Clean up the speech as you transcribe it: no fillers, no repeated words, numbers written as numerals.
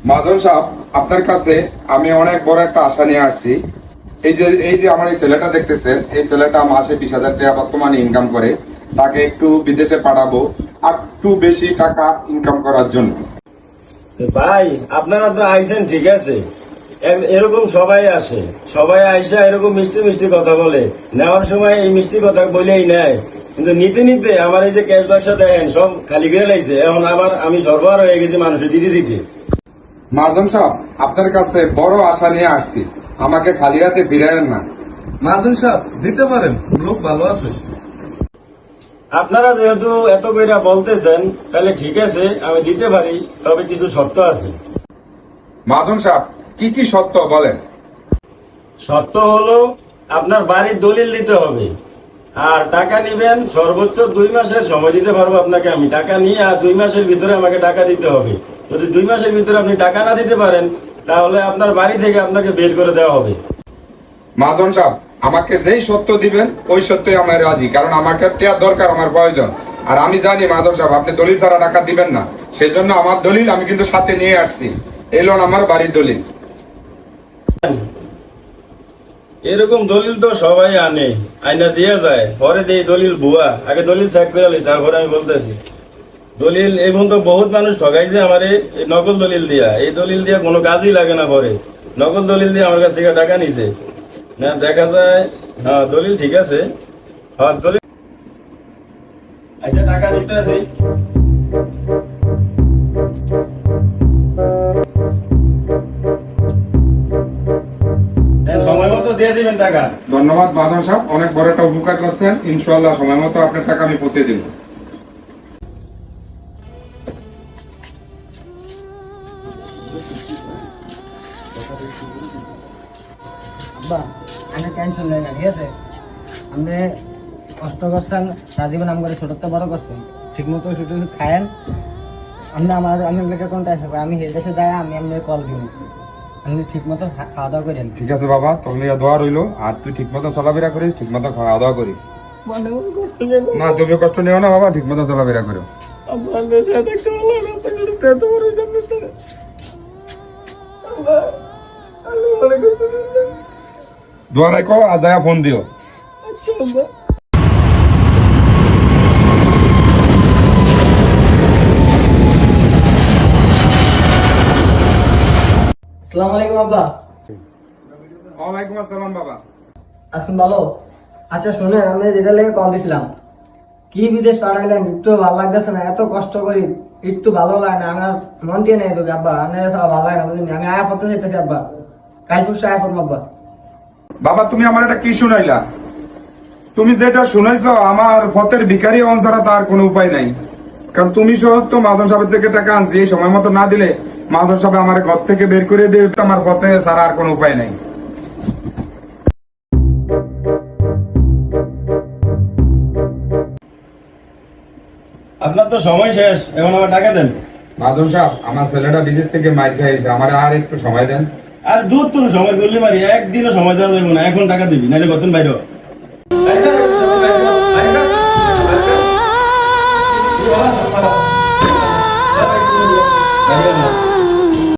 মাজন সাহেব, আপনার কাছে আমি অনেক বড় একটা আশা নিয়ে আসছি। এই যে আমার এই ছেলেটা দেখতেছেন, এই ছেলেটা মাসে 20,000 টাকা বর্তমানে ইনকাম করে। তাকে একটু বিদেশে পাঠাবো আর একটু বেশি টাকা ইনকাম করার জন্য। ভাই, আপনারা তো আইছেন ঠিক আছে, এরকম সবাই আসে, সবাই আইসা এরকম মিষ্টি মিষ্টি কথা বলে, নেওয়ার সময় এই মিষ্টি কথা বলেই নেয়, কিন্তু নিতে নিতে আমার এই যে ক্যাশ বাক্সা দেখেন সব খালি করে লাইছে। এখন আমি সরবরাহ হয়ে গেছি মানুষের দিতে দিতে। মাজন সাহেব, আপনার কাছে বড় আশা নিয়ে আসছি, আমাকে খালি হাতে ফিরায়েন না। মাহাজন সাহেব দিতে পারেন, লোক ভালো আছে। আপনারা যেহেতু এত কইরা বলতেছেন, তাহলে ঠিক আছে, আমি দিতে পারি, তবে কিছু শর্ত আছে। মাজন সাহেব, কি কি সত্য বলেন? শর্ত হলো আপনার বাড়ির দলিল দিতে হবে, আর টাকা নিবেন সর্বোচ্চ 2 মাসের সময় দিতে পারবো আপনাকে আমি। টাকা নিয়ে আর 2 মাসের ভিতরে আমাকে টাকা দিতে হবে। যদি 2 মাসের ভিতরে আপনি টাকা না দিতে পারেন, তাহলে আপনার বাড়ি থেকে আপনাকে বের করে দেওয়া হবে। মাজন সাহেব, আমাকে যেই সত্য দিবেন ওই সত্যই আমার রাজি, কারণ আমাকে টাকা দরকার, আমার প্রয়োজন। আর আমি জানি মাজন সাহেব আপনি দলিল ছাড়া টাকা দিবেন না, সেই জন্য আমার দলিল আমি কিন্তু সাথে নিয়ে আসছি। এই লোন আমার বাড়ির দলিল। এরকম দলিল তো সবাই আনে, আইনা দিয়ে যায়, পরে দিয়ে দলিল ভুয়া। আগে দলিল চেক করে লি, তারপরে আমি বলতেছি। দলিল এবং তো বহুত মানুষ ঠগাইছে আমার এই নকল দলিল দিয়া। এই দলিল দিয়া কোনো কাজই লাগে না, পরে নকল দলিল দিয়ে আমার কাছ থেকে টাকা নিছে। না, দেখা যায় হ্যাঁ দলিল ঠিক আছে, হ্যাঁ দলিল আচ্ছা টাকা দিতে আছে। সময় মতো দিয়ে দিবেন টাকা। ধন্যবাদ মাজন সাহেব, অনেক বড় একটা উপকার করছেন। ইনশাআল্লাহ সময় মতো আপনার টাকা আমি পৌঁছে দিব। আব্বা, আমি টেনশন নেই না, ঠিক আছে? আপনি কষ্ট করছেন, সারা জীবন আমি করে ছোট বড় করছেন, ঠিক মতো শুধু খায়েন। আপনি আমি আপনাকে কোন টেনশন করি, আমি হেল দেশে যাই, আমি আপনার কল দিব। আপনি ঠিক মতো খাওয়া দাওয়া করেন। ঠিক আছে বাবা, তোর দোয়া রইলো। আর তুই ঠিক মতো চলাফেরা করিস, ঠিক মতো খাওয়া দাওয়া করিস। না, তুমি কষ্ট নিও না বাবা, ঠিক মতো চলাফেরা করো। দোয়া রাখো আর যায় ফোন দিও। আসসালামু আলাইকুম আব্বা। ওয়ালাইকুম আসসালাম বাবা। আসুন ভালো। আচ্ছা শুনেন, আমি যেটা লেগে কল দিছিলাম, কি বিদেশ পাঠাইলেন, একটু ভালো লাগতেছে না? এত কষ্ট করি, একটু ভালো লাগে না? আমার মন দিয়ে নেই তোকে আব্বা, আমি ভালো লাগে না, বুঝলি? আমি আয়া করতে চাইতেছি আব্বা, কাল পরশু আয়া করবো আব্বা। বাবা, তুমি আমার এটা কি শুনাইলা? তুমি যেটা শুনাইছো, আমার পথের ভিখারি অঞ্চলা তার কোনো উপায় নাই। কারণ তুমি সহ তো মাজন সাহেবের থেকে টাকা আনছি, এই সময় মতো না দিলে মাজন সাহেব আমার ঘর থেকে বের করে দিয়ে আমার পথে ছাড়া আর কোনো উপায় নাই। আপনার তো সময় শেষ, এখন আমার টাকা দেন। মাজন সাহেব, আমার ছেলেটা বিদেশ থেকে মাইর খাইছে, আমার আর একটু সময় দেন। আর দূর তুমি সময় করলে মারি, একদিনও সময় দেওয়া যাবে না। এখন টাকা দিবি, নাহলে কতক্ষণ বাইরে